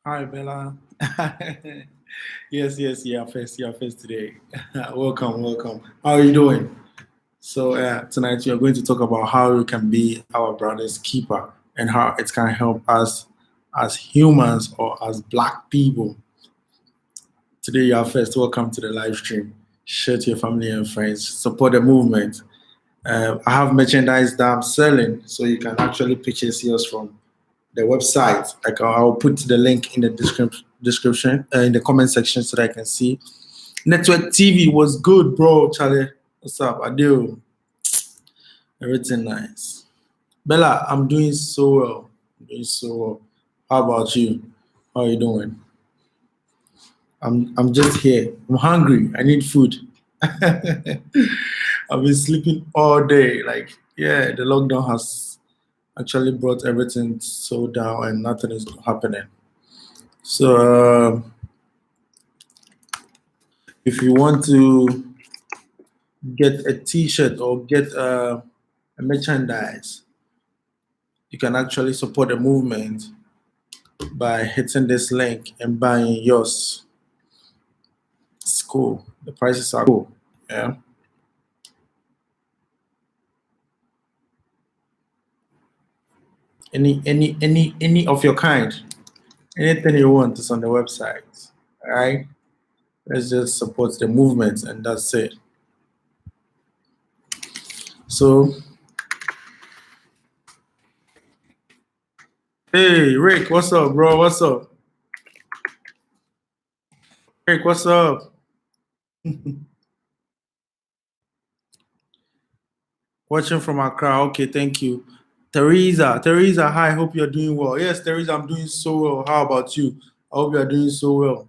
Hi, Bella. Yes, yes, you are first today. Welcome. How are you doing? So, tonight we are going to talk about how we can be our brother's keeper and how it can help us as humans or as black people. Today you are first. Welcome to the live stream. Share to your family and friends. Support the movement. I have merchandise that I'm selling, so you can actually purchase yours from the website. Like I'll put the link in the description in the comment section so that I can see. Network TV was good, bro. Charlie, what's up? I do everything nice. Bella, I'm doing so well. I'm doing so well. How about you? How are you doing? I'm just here. I'm hungry. I need food. I've been sleeping all day. Like, yeah, the lockdown has actually brought everything so down and nothing is happening. So, if you want to get a T-shirt or get a merchandise, you can actually support the movement by hitting this link and buying yours. It's cool. The prices are cool. Yeah. Any of your kind, anything you want is on the website. All right. Let's just support the movement and that's it. So, hey Rick, what's up, bro? What's up? Rick, what's up? Watching from Accra. Okay, thank you. Teresa, hi, hope you're doing well. Yes, Teresa, I'm doing so well. How about you? I hope you're doing so well.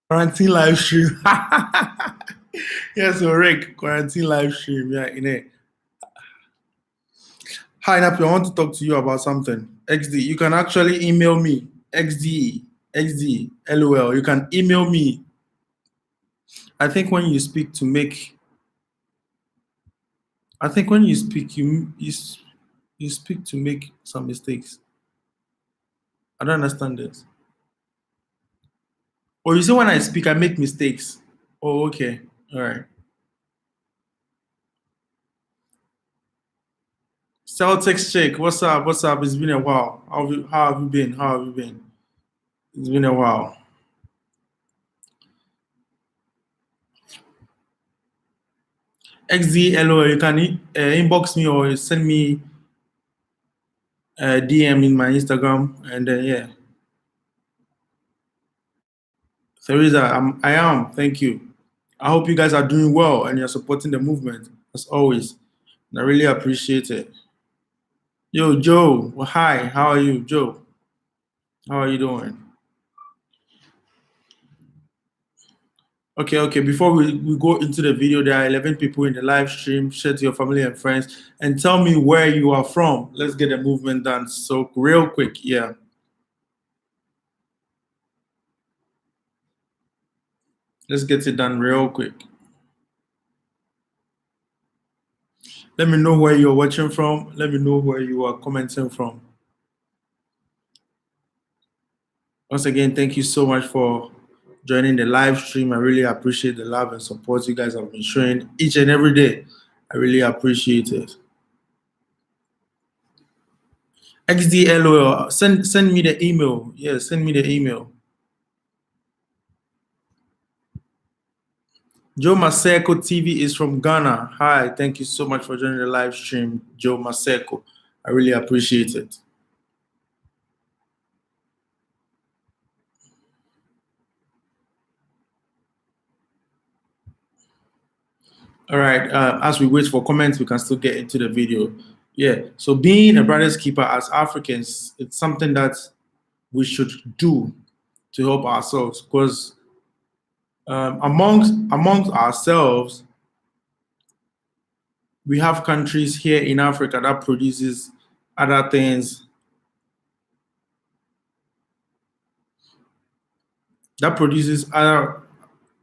Quarantine live stream. Yes, so Rick, quarantine live stream. Yeah, in it. Hi, Napi, I want to talk to you about something. XD, you can actually email me. LOL. You can email me. I think when you speak to make, I think when you speak, you speak to make some mistakes. I don't understand this. Or you say when I speak, I make mistakes. Oh, okay. All right. Celtics check. What's up? What's up? It's been a while. How have you been? How have you been? It's been a while. XDLO, you can inbox me or send me a DM in my Instagram. And then, yeah. Theresa, I am. Thank you. I hope you guys are doing well and you're supporting the movement as always. And I really appreciate it. Yo, Joe. Well, hi. How are you, Joe? How are you doing? Okay. Before we go into the video, there are 11 people in the live stream. Share to your family and friends and tell me where you are from. Let's get the movement done. So, real quick, yeah. Let's get it done real quick. Let me know where you're watching from. Let me know where you are commenting from. Once again, thank you so much for joining the live stream. I really appreciate the love and support you guys have been showing each and every day. I really appreciate it. XDLOL, send me the email. Yeah, send me the email. Joe Maseko TV is from Ghana. Hi, thank you so much for joining the live stream, Joe Maseko. I really appreciate it. All right, as we wait for comments, we can still get into the video. Yeah, so being a brother's keeper as Africans, it's something that we should do to help ourselves because Amongst ourselves, we have countries here in Africa that produces other things that produces other.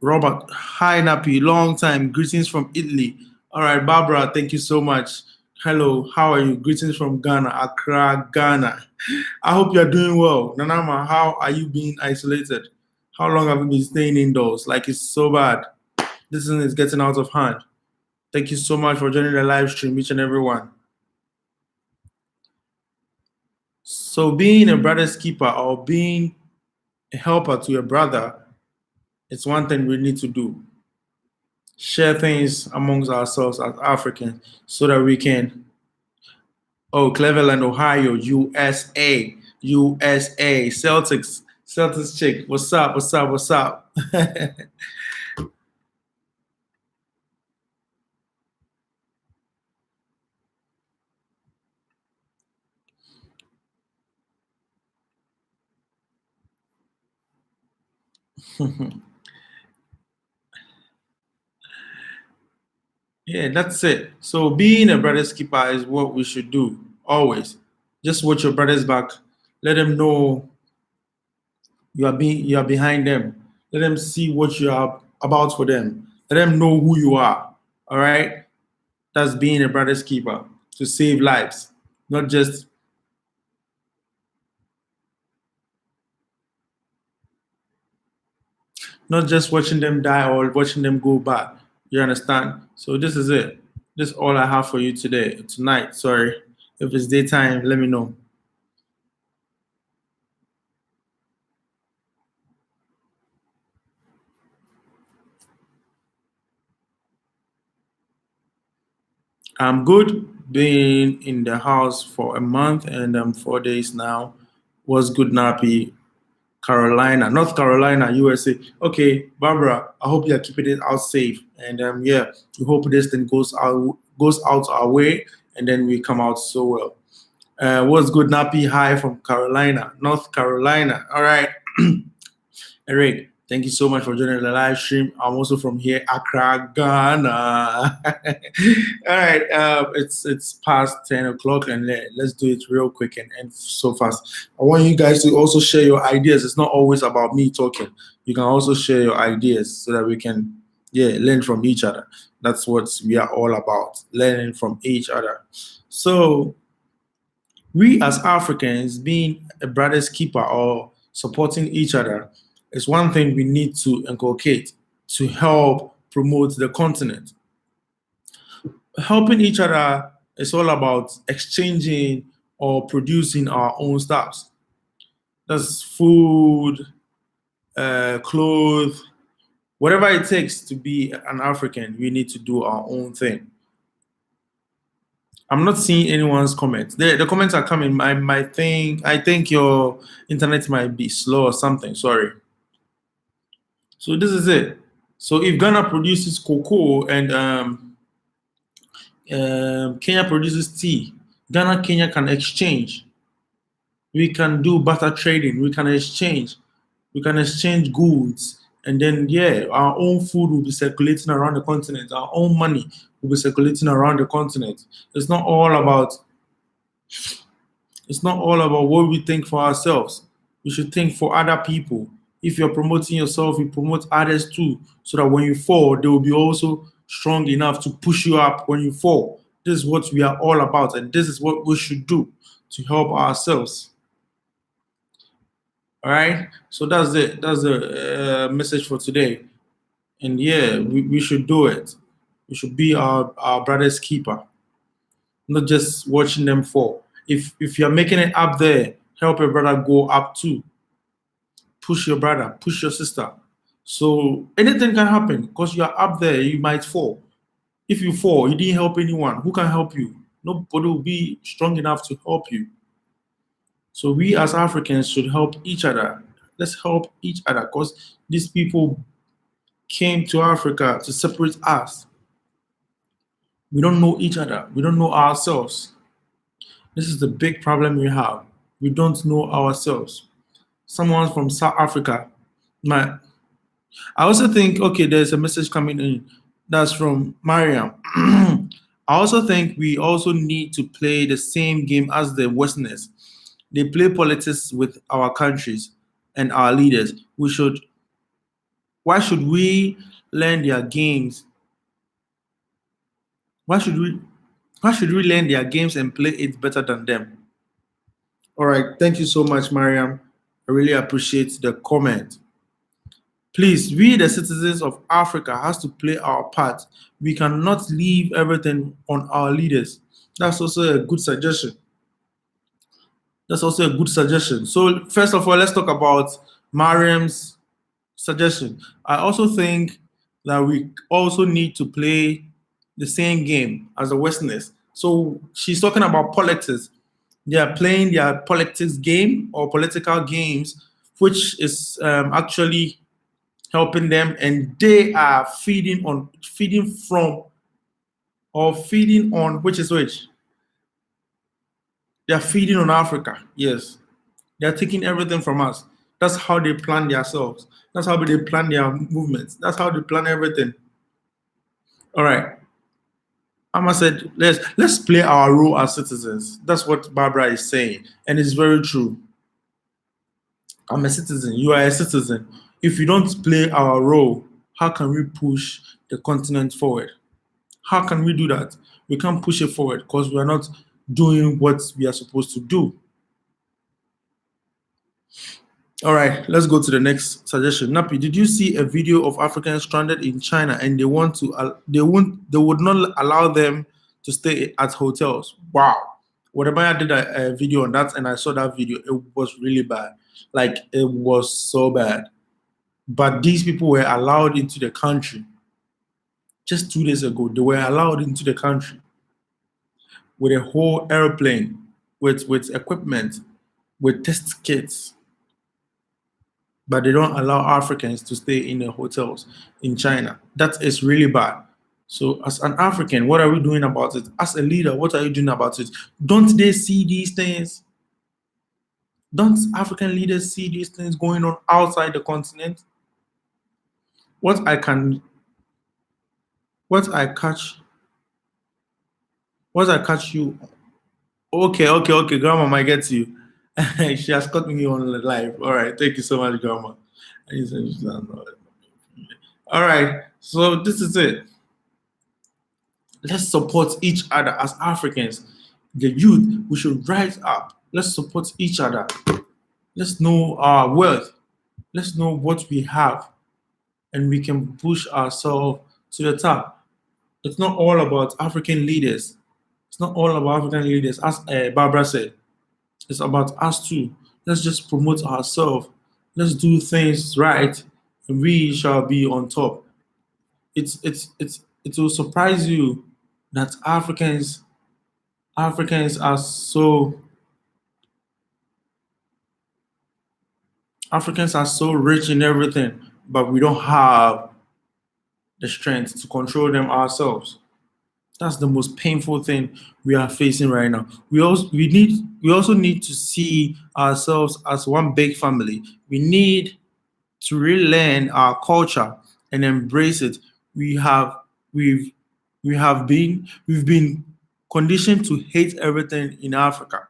Robert, hi Nappy, long time. Greetings from Italy. All right, Barbara, thank you so much. Hello, how are you? Greetings from Ghana, Accra, Ghana. I hope you're doing well. Nanama, how are you being isolated? How long have you been staying indoors? Like it's so bad. This thing is getting out of hand. Thank you so much for joining the live stream, each and everyone. So being a brother's keeper or being a helper to your brother, it's one thing we need to do. Share things amongst ourselves as Africans so that we can. Oh, Cleveland, Ohio, USA, USA, Celtics chick. What's up? What's up? What's up? Yeah, that's it. So being a brother's keeper is what we should do always. Just watch your brother's back. Let them know you are behind them. Let them see what you are about for them. Let them know who you are. All right. That's being a brother's keeper to save lives, not just watching them die or watching them go bad. You understand? So this is it. This is all I have for you tonight. Sorry. If it's daytime, let me know. I'm good. Been in the house for a month and 4 days now. Was good, Nappy? Carolina, North Carolina, USA. Okay, Barbara, I hope you're keeping it out safe. And yeah, we hope this thing goes out our way and then we come out so well. What's good, Nappy? Hi from Carolina, North Carolina. All right. Eric, thank you so much for joining the live stream. I'm also from here, Accra, Ghana. All right, it's past 10 o'clock, and let's do it real quick and so fast. I want you guys to also share your ideas. It's not always about me talking. You can also share your ideas so that we can, learn from each other. That's what we are all about, learning from each other. So we as Africans, being a brother's keeper or supporting each other, is one thing we need to inculcate to help promote the continent. Helping each other is all about exchanging or producing our own stuffs. That's food, clothes, whatever it takes to be an African, we need to do our own thing. I'm not seeing anyone's comments. The comments are coming. I think your internet might be slow or something. Sorry. So this is it. So if Ghana produces cocoa and Kenya produces tea, Kenya can exchange. We can do barter trading. We can exchange. We can exchange goods. And then, our own food will be circulating around the continent. Our own money will be circulating around the continent. It's not all about what we think for ourselves. We should think for other people. If you're promoting yourself, you promote others too, so that when you fall, they will be also strong enough to push you up when you fall. This is what we are all about, and this is what we should do to help ourselves. All right. So that's it. That's the message for today. And we should do it. We should be our brother's keeper, not just watching them fall. If you're making it up there, help your brother go up too. Push your brother, push your sister. So anything can happen because you're up there, you might fall. If you fall, you didn't help anyone. Who can help you? Nobody will be strong enough to help you. So we as Africans should help each other. Let's help each other because these people came to Africa to separate us. We don't know each other. We don't know ourselves. This is the big problem we have. We don't know ourselves. Someone from South Africa might I also think, okay, there's a message coming in that's from Mariam. I also think we also need to play the same game as the Westerners. They play politics with our countries and our leaders. Why should we learn their games? Why should we, why should we learn their games and play it better than them? All right, thank you so much, Mariam. I really appreciate the comment. Please, we the citizens of Africa has to play our part. We cannot leave everything on our leaders. That's also a good suggestion. That's also a good suggestion. So first of all, let's talk about Mariam's suggestion. I also think that we also need to play the same game as the Westerners. So she's talking about politics. They are playing their politics game or political games, which is actually helping them, and they are feeding from or feeding on which is which. They are feeding on Africa. Yes, they are taking everything from us. That's how they plan themselves. That's how they plan their movements. That's how they plan everything. All right. Amma said, let's play our role as citizens. That's what Barbara is saying, and it's very true. I'm a citizen. You are a citizen. If you don't play our role, how can we push the continent forward? How can we do that? We can't push it forward because we are not doing what we are supposed to do. All right, let's go to the next suggestion. Napi, did you see a video of Africans stranded in China and they would not allow them to stay at hotels? Wow. Whatever I did a video on that and I saw that video, it was really bad. Like it was so bad. But these people were allowed into the country. Just 2 days ago, they were allowed into the country with a whole airplane, with equipment, with test kits. But they don't allow Africans to stay in the hotels in China. That is really bad. So, as an African, what are we doing about it? As a leader, what are you doing about it? Don't they see these things? Don't African leaders see these things going on outside the continent? What I can, what I catch, what I catch you. Okay, Grandma, I get you. She has caught me on the live. All right, thank you so much, Grandma. All right, so this is it. Let's support each other as Africans. The youth, we should rise up. Let's support each other. Let's know our worth. Let's know what we have, and we can push ourselves to the top. It's not all about African leaders. It's not all about African leaders, as Barbara said. It's about us too. Let's just promote ourselves. Let's do things right, and we shall be on top. It will surprise you that Africans are so rich in everything, but we don't have the strength to control them ourselves. That's the most painful thing we are facing right now. We also need to see ourselves as one big family. We need to relearn our culture and embrace it. We have we've we've been conditioned to hate everything in Africa.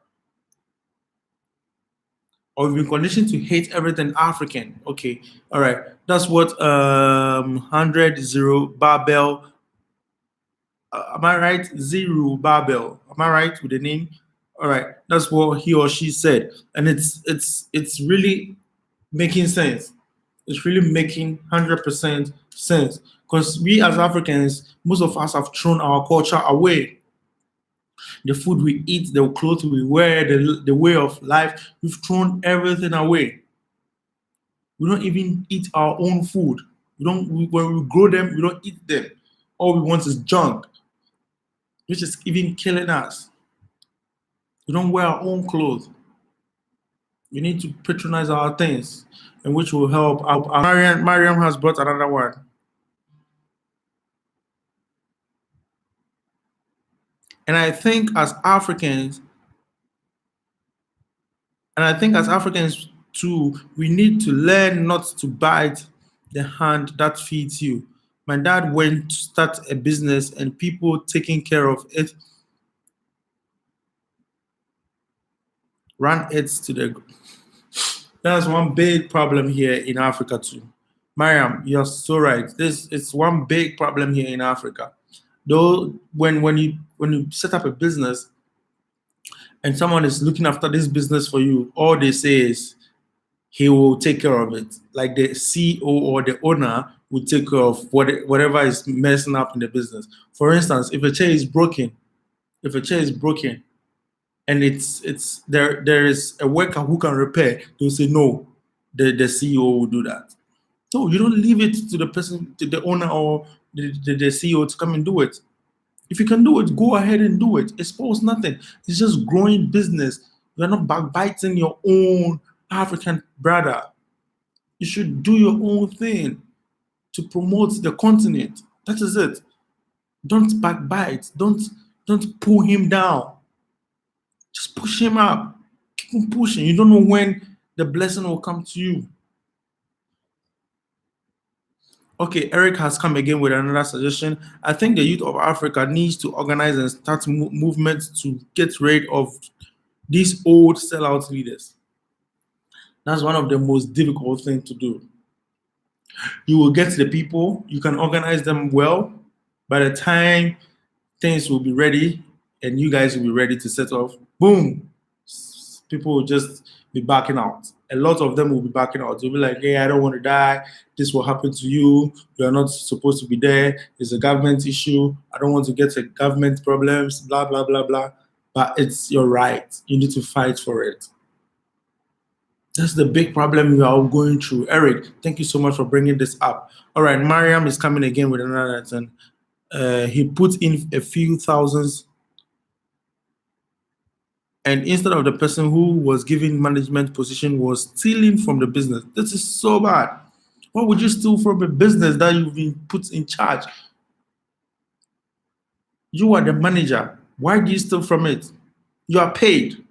Or we've been conditioned to hate everything African. Okay, all right. That's what 100 Barbell. Am I right? Zero Barbell. Am I right with the name? All right. That's what he or she said, and it's really making sense. It's really making 100% sense because we as Africans, most of us have thrown our culture away. The food we eat, the clothes we wear, the way of life, we've thrown everything away. We don't even eat our own food. When we grow them, we don't eat them. All we want is junk, which is even killing us. We don't wear our own clothes. We need to patronize our things, and which will help. Mariam has brought another one. And I think as Africans, too, we need to learn not to bite the hand that feeds you. My dad went to start a business and people taking care of it ran it to the. That's one big problem here in Africa too. Mariam, you're so right. This is one big problem here in Africa. Though when you set up a business and someone is looking after this business for you, all they say is he will take care of it. Like the CEO or the owner will take care of whatever is messing up in the business. For instance, if a chair is broken and it's there is a worker who can repair, they'll say no, the CEO will do that. No, you don't leave it to the person, to the owner or the CEO to come and do it. If you can do it, go ahead and do it. Expose nothing. It's just growing business. You're not backbiting your own African brother. You should do your own thing to promote the continent. That is it. Don't backbite. Don't pull him down. Just push him up. Keep on pushing. You don't know when the blessing will come to you. Okay, Eric has come again with another suggestion. I think the youth of Africa needs to organize and start movements to get rid of these old sellout leaders. That's one of the most difficult things to do. You will get the people, you can organize them well. By the time things will be ready and you guys will be ready to set off, boom, people will just be backing out. A lot of them will be backing out. They'll be like, hey, I don't want to die. This will happen to you. You're not supposed to be there. It's a government issue. I don't want to get to government problems, blah, blah, blah, blah. But it's your right. You need to fight for it. That's the big problem we are all going through. Eric, thank you so much for bringing this up. All right, Mariam is coming again with another thing. He put in a few thousands, and instead of the person who was given management position was stealing from the business. This is so bad. Why would you steal from a business that you've been put in charge? You are the manager. Why do you steal from it? You are paid.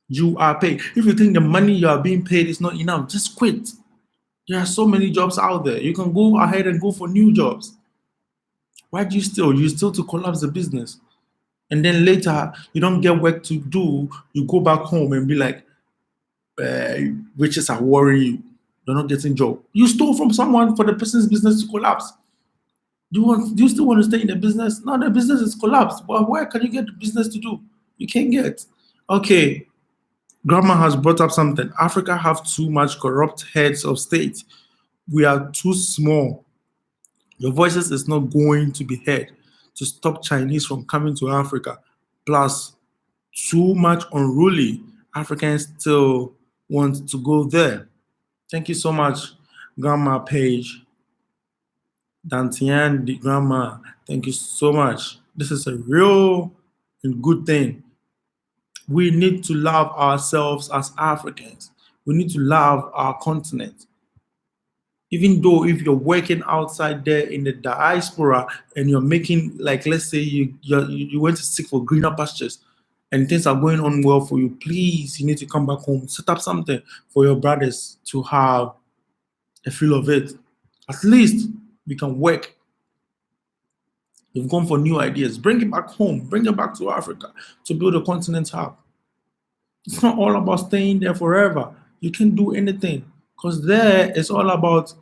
You are paid. If you think the money you are being paid is not enough, just quit. There are so many jobs out there. You can go ahead and go for new jobs. Why do you steal? You steal to collapse the business. And then later, you don't get work to do. You go back home and be like, riches are worrying you. You're not getting job. You stole from someone for the person's business to collapse. Do you still want to stay in the business? No, the business is collapsed. Well, where can you get the business to do? You can't get. Okay, Grandma has brought up something. Africa have too much corrupt heads of state. We are too small. Your voices is not going to be heard to stop Chinese from coming to Africa. Plus, too much unruly. Africans still want to go there. Thank you so much, Grandma Page. Dantian, the Grandma. Thank you so much. This is a real and good thing. We need to love ourselves as Africans. We need to love our continent. Even though if you're working outside there in the diaspora and you're making, like, let's say you went to seek for greener pastures and things are going on well for you, please, you need to come back home, set up something for your brothers to have a feel of it. At least we can work. You've gone for new ideas. Bring it back home. Bring it back to Africa to build a continent hub. It's not all about staying there forever. You can do anything because there it's all about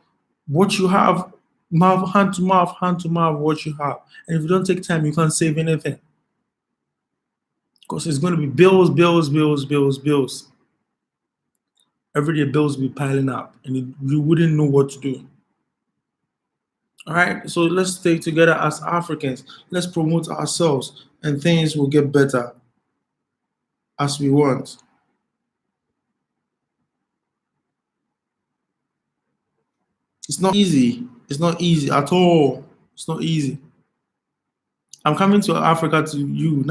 what you have, hand to mouth, what you have. And if you don't take time, you can't save anything because it's going to be bills, bills, bills, bills, bills. Every day bills will be piling up and you wouldn't know what to do. All right, so let's stay together as Africans. Let's promote ourselves and things will get better as we want. It's not easy. It's not easy at all. It's not easy. I'm coming to Africa to you.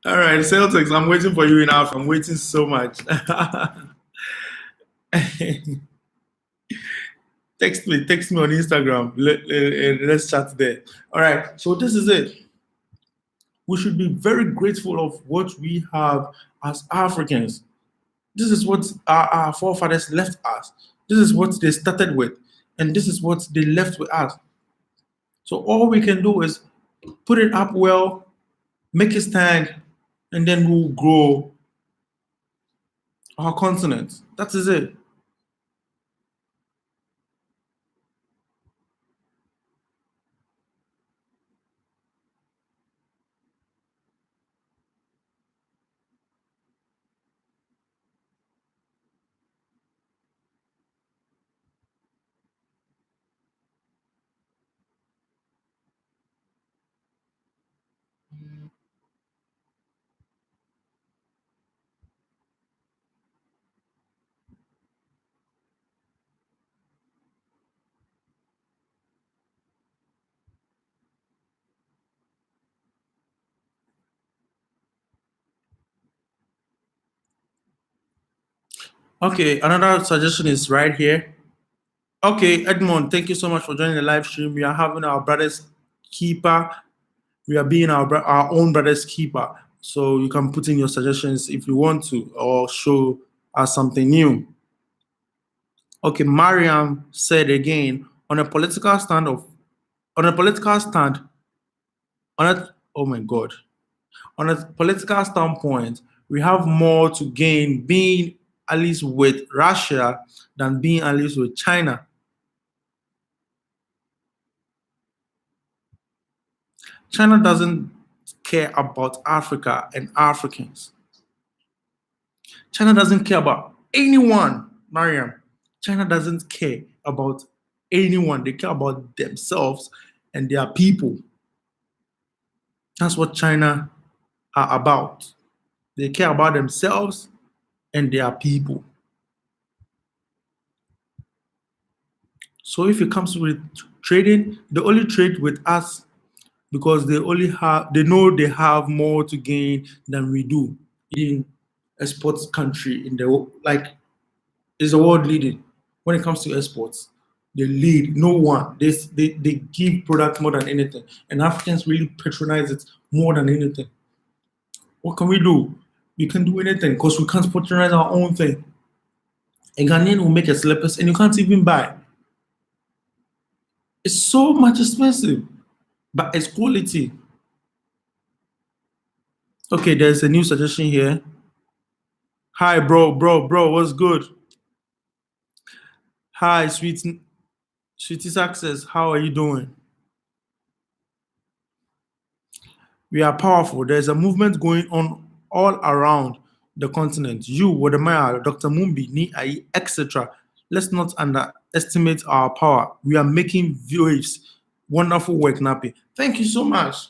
All right, Celtics, I'm waiting for you in Africa. I'm waiting so much. Text me on Instagram. Let's chat there. All right. So this is it. We should be very grateful of what we have as Africans. This is what our forefathers left us. This is what they started with, and this is what they left with us. So all we can do is put it up well, make it stand, and then we'll grow our continent. That is it. Okay, another suggestion is right here. Okay, Edmond, thank you so much for joining the live stream. We are having our brother's keeper. We are being our own brother's keeper. So you can put in your suggestions if you want to, or show us something new. Okay, Mariam said again, on a political stand, on a oh my God, on a political standpoint, we have more to gain being allies with Russia than being allies with China. China doesn't care about Africa and Africans. China doesn't care about anyone, Mariam. China doesn't care about anyone. They care about themselves and their people. That's what China are about. They care about themselves and their people. So if it comes with trading, they only trade with us because they know they have more to gain than we do. In a sports country in the is the world leading when it comes to exports. They lead. No one. They give product more than anything, and Africans really patronize it more than anything. What can we do? We can do anything because we can't patronize our own thing. A Ghanaian will make a slippers and you can't even buy. It's so much expensive, but it's quality. Okay, there's a new suggestion here. Hi, bro, what's good? Hi, Sweetie Success, how are you doing? We are powerful. There's a movement going on all around the continent. You, Wadamaya, Dr. Mumbi, Ni Ai, etc. Let's not underestimate our power. We are making waves. Wonderful work, Napi. Thank you so much.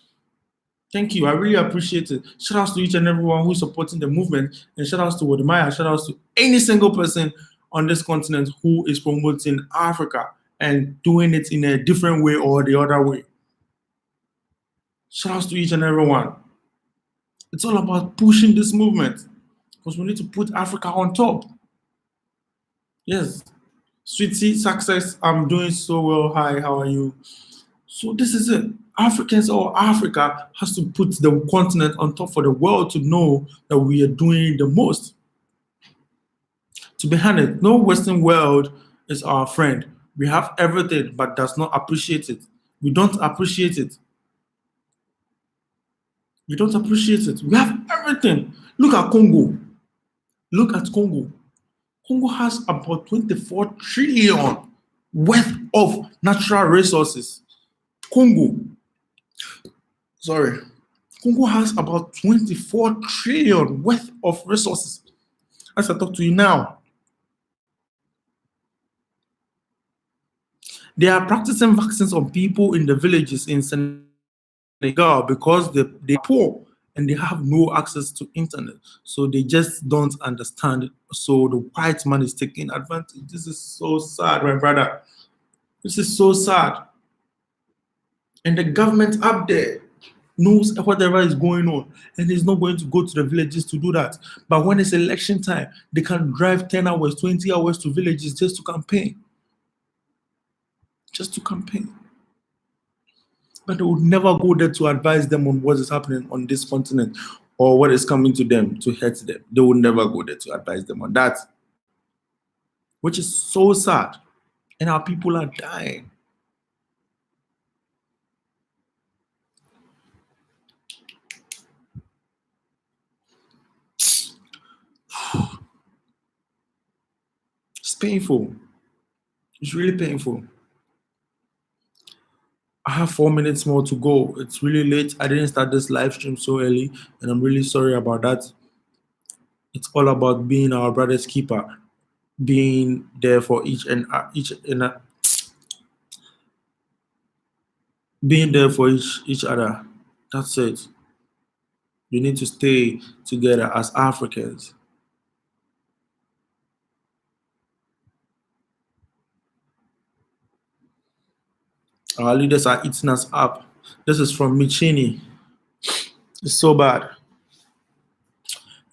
Thank you. I really appreciate it. Shout outs to each and everyone who's supporting the movement. And shout outs to Wadamaya. Shout outs to any single person on this continent who is promoting Africa and doing it in a different way or the other way. Shout outs to each and everyone. It's all about pushing this movement because we need to put Africa on top. Yes. Sweetie Success, I'm doing so well. Hi, how are you? So this is it. Africans or Africa has to put the continent on top for the world to know that we are doing the most. To be honest, no Western world is our friend. We have everything but does not appreciate it. We don't appreciate it. We don't appreciate it. We have everything. Look at Congo. Look at Congo. Congo has about 24 trillion worth of natural resources. Congo has about 24 trillion worth of resources. As I talk to you now, they are practicing vaccines on people in the villages in Senegal because they're poor and they have no access to internet. So they just don't understand it. So the white man is taking advantage. This is so sad, my brother. This is so sad. And the government up there knows whatever is going on and is not going to go to the villages to do that. But when it's election time, they can drive 10 hours, 20 hours to villages just to campaign. just to campaign. But they would never go there to advise them on what is happening on this continent or what is coming to them to hurt them. They would never go there to advise them on that, which is so sad. And our people are dying. It's painful. It's really painful. I have 4 minutes more to go. It's really late. I didn't start this live stream so early, and I'm really sorry about that. It's all about being our brother's keeper, being there for being there for each other. That's it. We need to stay together as Africans. Our leaders are eating us up. This is from Michini. It's so bad.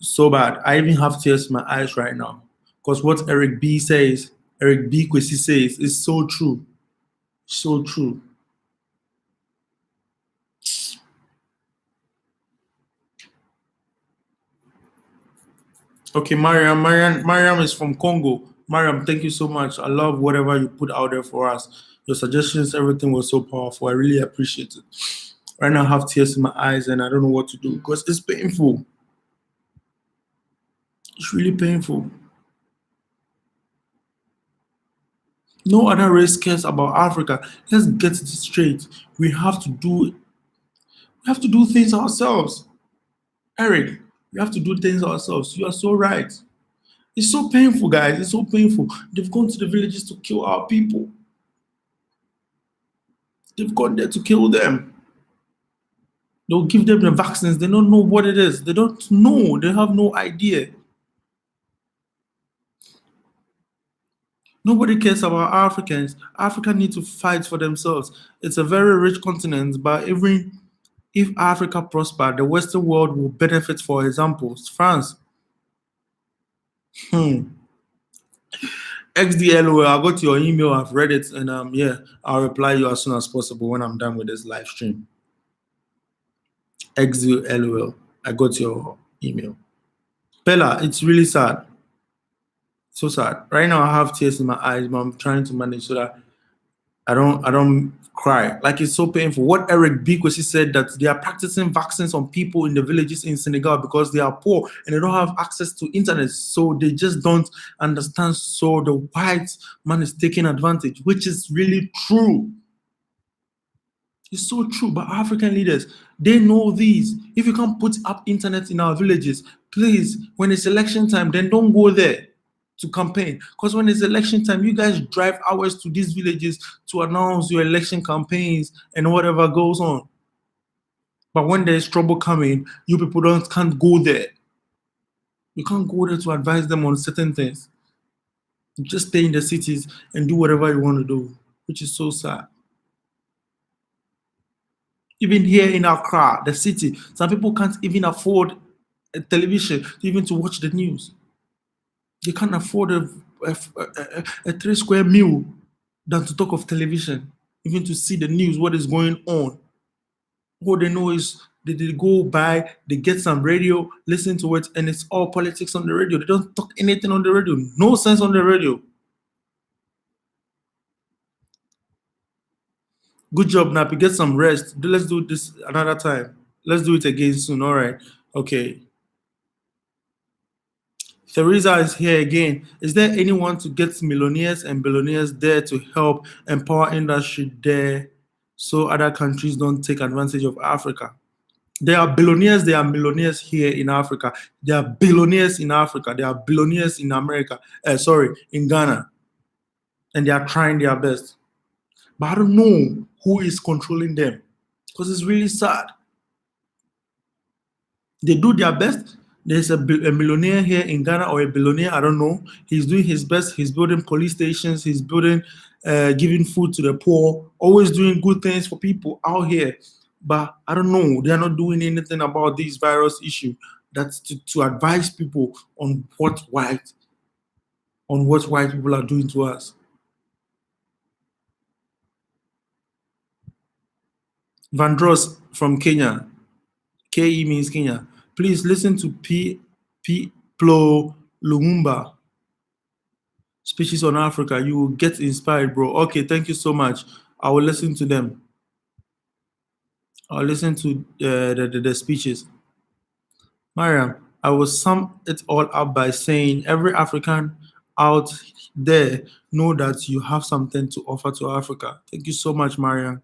So bad. I even have tears in my eyes right now. Because what Eric B says, Eric B Kwesi says, is so true. So true. Okay, Mariam is from Congo. Mariam, thank you so much. I love whatever you put out there for us. Your suggestions, everything was so powerful. I really appreciate it. Right now I have tears in my eyes and I don't know what to do because it's painful. It's really painful. No other race cares about Africa. Let's get it straight. We have to do things ourselves. Eric, we have to do things ourselves. You are so right. It's so painful, guys. It's so painful. They've gone to the villages to kill our people. They've gone there to kill them. They'll give them the vaccines. They don't know what it is. They don't know. They have no idea. Nobody cares about Africans. Africa need to fight for themselves. It's a very rich continent, but even if Africa prosper, the Western world will benefit. For example, France. XDLO, I got your email. I've read it, and yeah, I'll reply you as soon as possible when I'm done with this live stream. XDLO, I got your email. Bella, it's really sad. So sad. Right now, I have tears in my eyes, but I'm trying to manage so that I don't cry. Like, it's so painful. What Eric B Kwesi said, that they are practicing vaccines on people in the villages in Senegal because they are poor and they don't have access to internet, so they just don't understand. So the white man is taking advantage, which is really true. It's so true. But African leaders, they know these. If you can't put up internet in our villages, please, when it's election time, then don't go there to campaign. Because when it's election time, you guys drive hours to these villages to announce your election campaigns and whatever goes on. But when there's trouble coming, you people can't go there. You can't go there to advise them on certain things. You just stay in the cities and do whatever you want to do, which is so sad. Even here in Accra, the city, some people can't even afford a television even to watch the news. They can't afford a 3 square meal than to talk of television, even to see the news, what is going on. All they know is they go by, they get some radio, listen to it, and it's all politics on the radio. They don't talk anything on the radio. No sense on the radio. Good job, Nappy. Get some rest. Let's do this another time. Let's do it again soon. All right. Okay. Theresa is here again. Is there anyone to get millionaires and billionaires there to help empower industry there so other countries don't take advantage of Africa? There are billionaires, there are millionaires here in Africa. There are billionaires in Africa. There are billionaires in America. In Ghana. And they are trying their best. But I don't know who is controlling them because it's really sad. They do their best. There's a millionaire here in Ghana, or a billionaire, I don't know. He's doing his best. He's building police stations. He's building, giving food to the poor, always doing good things for people out here. But I don't know. They're not doing anything about this virus issue. That's to advise people on what white people are doing to us. Vandross from Kenya. KE means Kenya. Please listen to P. Plo Lumumba speeches on Africa. You will get inspired, bro. Okay, thank you so much. I will listen to them. I'll listen to the speeches. Mariam, I will sum it all up by saying every African out there know that you have something to offer to Africa. Thank you so much, Mariam.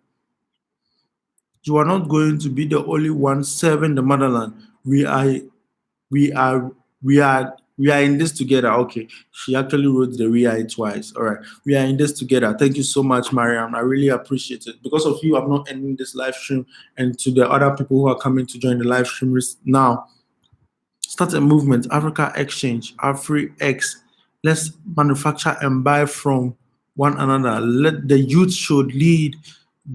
You are not going to be the only one serving the motherland. We are we are in this together. Okay, she actually wrote the we are twice. All right, we are in this together. Thank you so much, Mariam. I really appreciate it. Because of you, I'm not ending this live stream, and to the other people who are coming to join the live stream now. Start a movement, Africa Exchange, AfriX. Let's manufacture and buy from one another. Let the youth should lead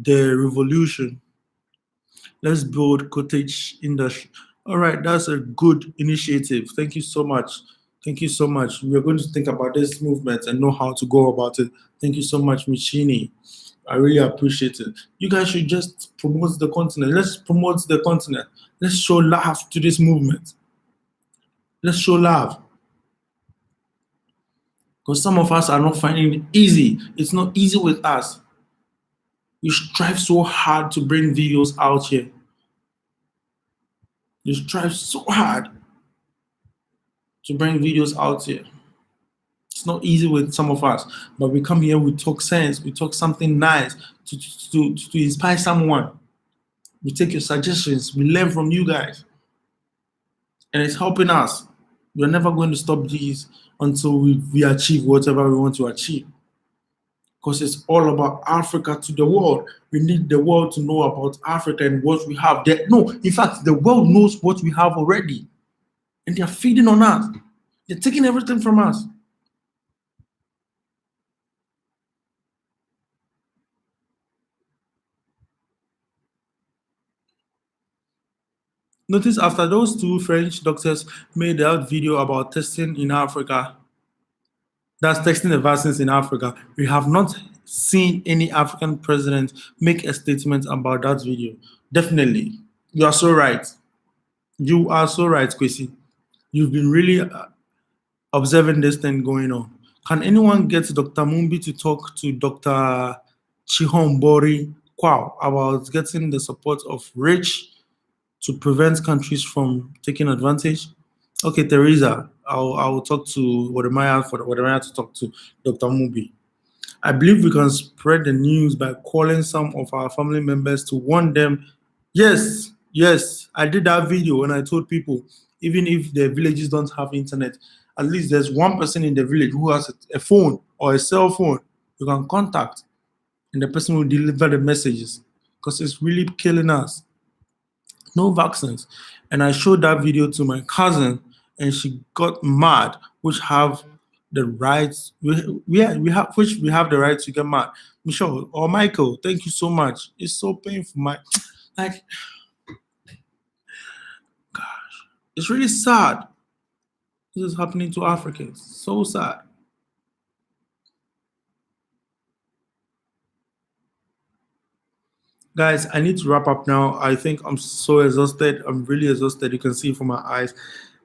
the revolution. Let's build cottage industry. All right, that's a good initiative. Thank you so much. Thank you so much. We are going to think about this movement and know how to go about it. Thank you so much, Michini. I really appreciate it. You guys should just promote the continent. Let's promote the continent. Let's show love to this movement. Let's show love. Because some of us are not finding it easy. It's not easy with us. You strive so hard to bring videos out here. You strive so hard to bring videos out here. It's not easy with some of us, but we come here, we talk sense, we talk something nice to inspire someone. We take your suggestions, we learn from you guys, and it's helping us. We're never going to stop these until we achieve whatever we want to achieve. Because it's all about Africa to the world. We need the world to know about Africa and what we have. No, in fact, the world knows what we have already, and they're feeding on us. They're taking everything from us. Notice after those two French doctors made that video about testing in Africa, that's testing the vaccines in Africa, we have not seen any African president make a statement about that video. Definitely. You are so right. You are so right, Kwesi. You've been really observing this thing going on. Can anyone get Dr. Mumbi to talk to Dr. Chihombori Kwao about getting the support of rich to prevent countries from taking advantage? Okay, Teresa, I'll talk to Wadamaya for Wadamaya to talk to Dr. Mubi. I believe we can spread the news by calling some of our family members to warn them. Yes, yes, I did that video and I told people, even if the villages don't have internet, at least there's one person in the village who has a phone or a cell phone you can contact, and the person will deliver the messages because it's really killing us. No vaccines. And I showed that video to my cousin and she got mad, which have the rights we have the right to get mad. Michelle or Michael, thank you so much. It's so painful. Like gosh, it's really sad. This is happening to Africans. So sad. Guys, I need to wrap up now. I think I'm so exhausted. I'm really exhausted. You can see from my eyes.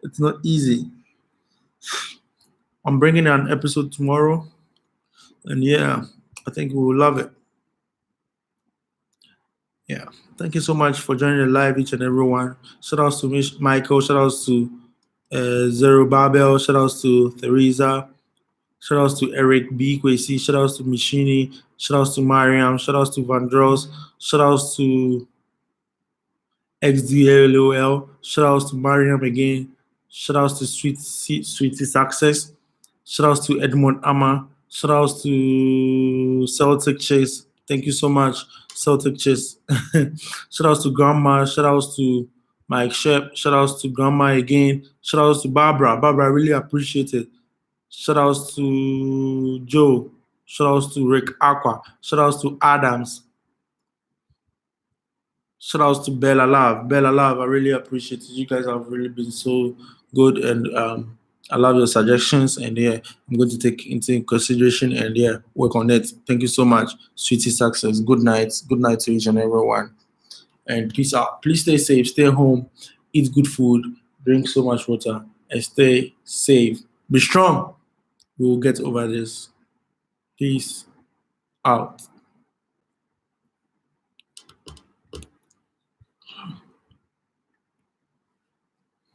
It's not easy. I'm bringing an episode tomorrow. And yeah, I think we will love it. Yeah. Thank you so much for joining the live, each and everyone. Shout outs to Michael. Shout outs to Zerubbabel. Shout outs to Theresa. Shout outs to Eric B. Kwesi. Shout outs to Michini. Shout outs to Mariam. Shout outs to Vandros. Shout outs to XDLOL. Shout outs to Mariam again. Shout outs to Sweetie Success. Shout outs to Edmond Amma. Shout outs to Celtic Chase. Thank you so much, Celtic Chase. Shout outs to Grandma. Shout outs to Mike Shep. Shout outs to Grandma again. Shout outs to Barbara. Barbara, I really appreciate it. Shout outs to Joe. Shout outs to Rick Aqua. Shout outs to Adams. Shout outs to Bella Love. Bella Love, I really appreciate it. You guys have really been so good, and I love your suggestions. And yeah, I'm going to take into consideration and yeah, work on it. Thank you so much, Sweetie Success. Good night. Good night to each and everyone. And peace out. Please stay safe, stay home, eat good food, drink so much water, and stay safe. Be strong. We will get over this. Peace out.